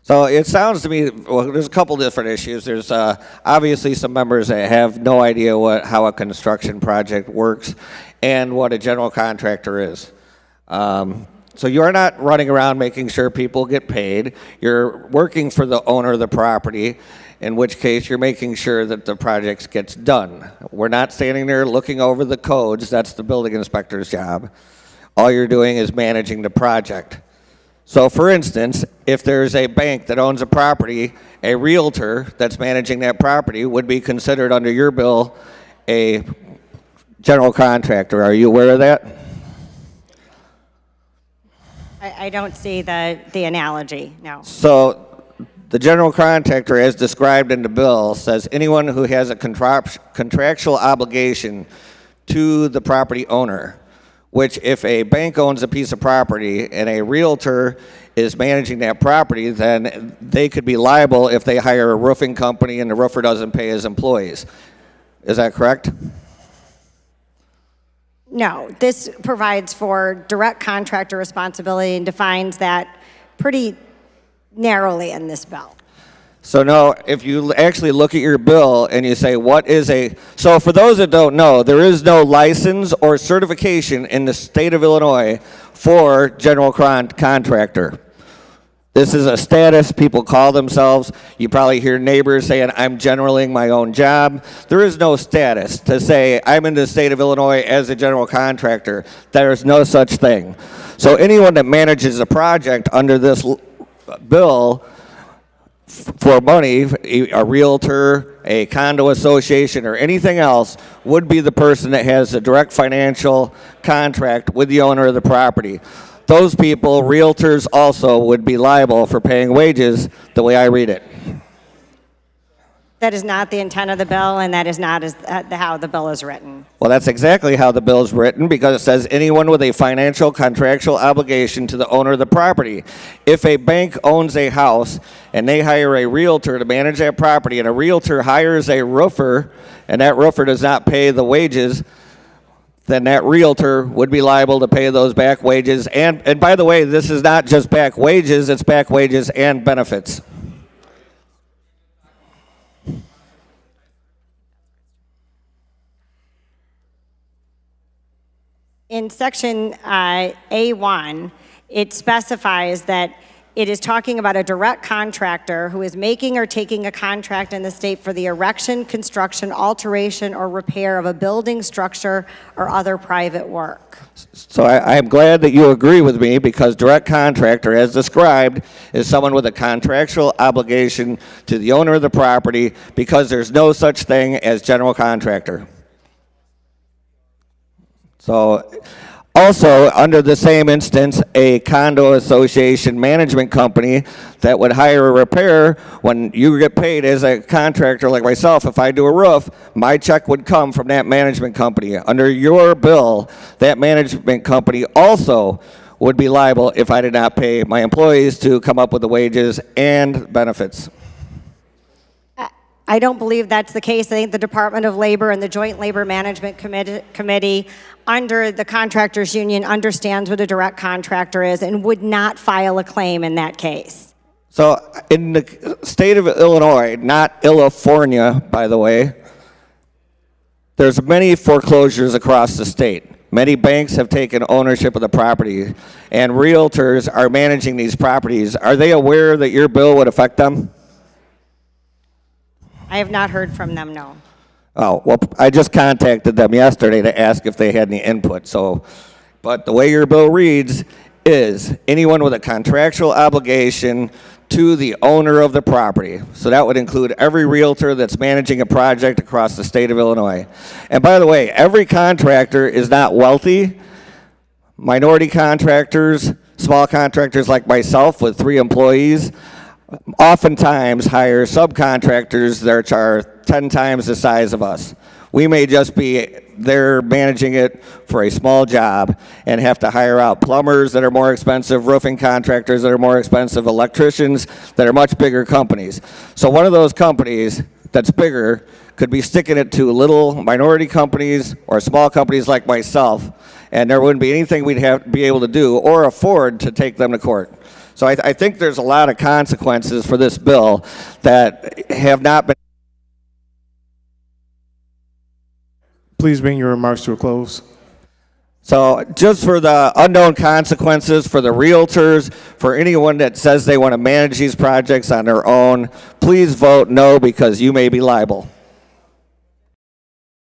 So it sounds to me, well, there's a couple different issues. There's obviously some members that have no idea how a construction project works and what a general contractor is. So you are not running around making sure people get paid. You're working for the owner of the property, in which case you're making sure that the project gets done. We're not standing there looking over the codes. That's the building inspector's job. All you're doing is managing the project. So for instance, if there's a bank that owns a property, a realtor that's managing that property would be considered under your bill a general contractor. Are you aware of that? I don't see the analogy, no. So the general contractor, as described in the bill, says anyone who has a contractual obligation to the property owner, which if a bank owns a piece of property and a realtor is managing that property, then they could be liable if they hire a roofing company and the roofer doesn't pay his employees. Is that correct? No, this provides for direct contractor responsibility and defines that pretty narrowly in this bill. So no, if you actually look at your bill and you say, what is so for those that don't know, there is no license or certification in the state of Illinois for general contractor. This is a status people call themselves. You probably hear neighbors saying, I'm generaling my own job. There is no status to say, I'm in the state of Illinois as a general contractor. There is no such thing. So anyone that manages a project under this bill for money, a realtor, a condo association, or anything else, would be the person that has a direct financial contract with the owner of the property. Those people, realtors, also would be liable for paying wages the way I read it. That is not the intent of the bill, and that is not how the bill is written. Well, that's exactly how the bill is written, because it says anyone with a financial contractual obligation to the owner of the property. If a bank owns a house and they hire a realtor to manage that property, and a realtor hires a roofer and that roofer does not pay the wages, then that realtor would be liable to pay those back wages. And by the way, this is not just back wages, it's back wages and benefits. In section A1, it specifies that it is talking about a direct contractor who is making or taking a contract in the state for the erection, construction, alteration, or repair of a building, structure, or other private work. So I'm glad that you agree with me, because direct contractor, as described, is someone with a contractual obligation to the owner of the property, because there's no such thing as general contractor. So also, under the same instance, a condo association management company that would hire a repair, when you get paid as a contractor like myself, if I do a roof, my check would come from that management company. Under your bill, that management company also would be liable if I did not pay my employees to come up with the wages and benefits. I don't believe that's the case. I think the Department of Labor and the Joint Labor Management Committee under the contractors union understands what a direct contractor is and would not file a claim in that case. So in the state of Illinois, not California, by the way, there's many foreclosures across the state. Many banks have taken ownership of the property, and realtors are managing these properties. Are they aware that your bill would affect them? I have not heard from them, no. Oh, well, I just contacted them yesterday to ask if they had any input. But the way your bill reads is anyone with a contractual obligation to the owner of the property. So that would include every realtor that's managing a project across the state of Illinois. And by the way, every contractor is not wealthy. Minority contractors, small contractors like myself with 3 employees, oftentimes hire subcontractors that are 10 times the size of us. We may just be there managing it for a small job and have to hire out plumbers that are more expensive, roofing contractors that are more expensive, electricians that are much bigger companies. So one of those companies that's bigger could be sticking it to little minority companies or small companies like myself, and there wouldn't be anything we'd have be able to do or afford to take them to court. So I think there's a lot of consequences for this bill that have not been. Please bring your remarks to a close. So just for the unknown consequences for the realtors, for anyone that says they want to manage these projects on their own, please vote no because you may be liable.